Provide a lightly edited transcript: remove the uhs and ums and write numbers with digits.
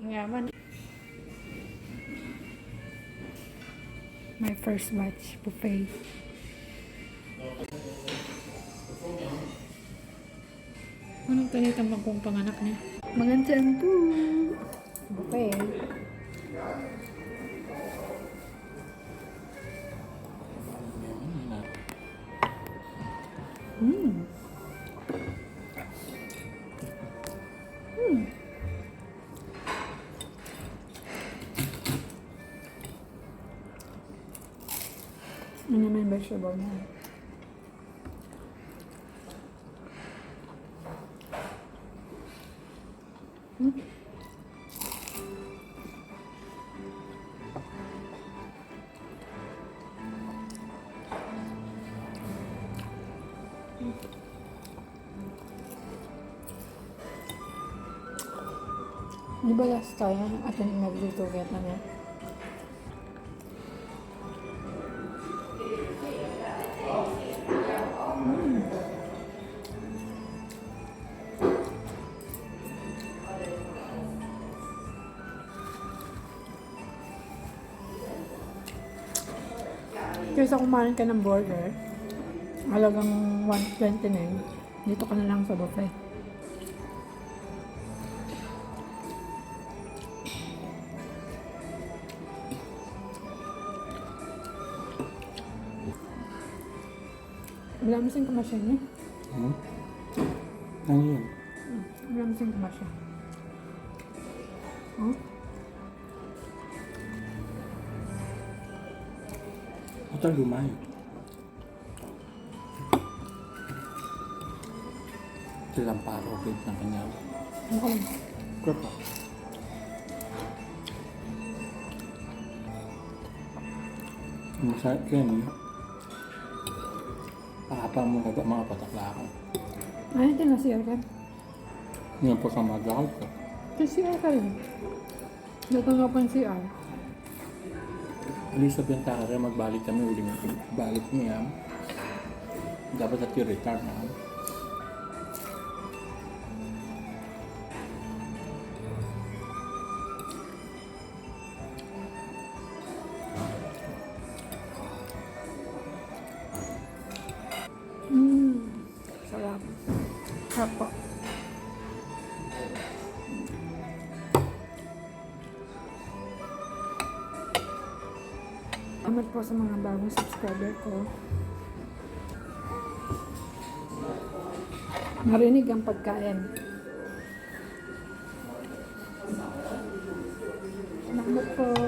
Mayaman. My first batch buffet. Anong tanitambang kong panganak niya? Magandang po! Buffet. Mmm. Ano naman yung vegetable niya? Di ba last time atin nagluto kita niya? Kaysa kumain ka ng burger, halagang 129, dito ka na lang sa buffet. Malamisin ka masya niya. Ano yun? Malamisin ka masya. Oh? Ito lumay. Silang parokit ng kanya. Okay. Kapa. Masarap yan. Pakapa mo na mga pataklakan. Ay, ito na siya ka. Yan po sa magakal ko. Ito siya ka rin. Dito nga pa siya. Alis sa bintana rin, magbalik kami ulit. Balik niya. Dapat at i-retard na. Sarap. Sarap po. Salamat po sa mga bagong subscriber ko. Marinig ang pagkain. Salamat po.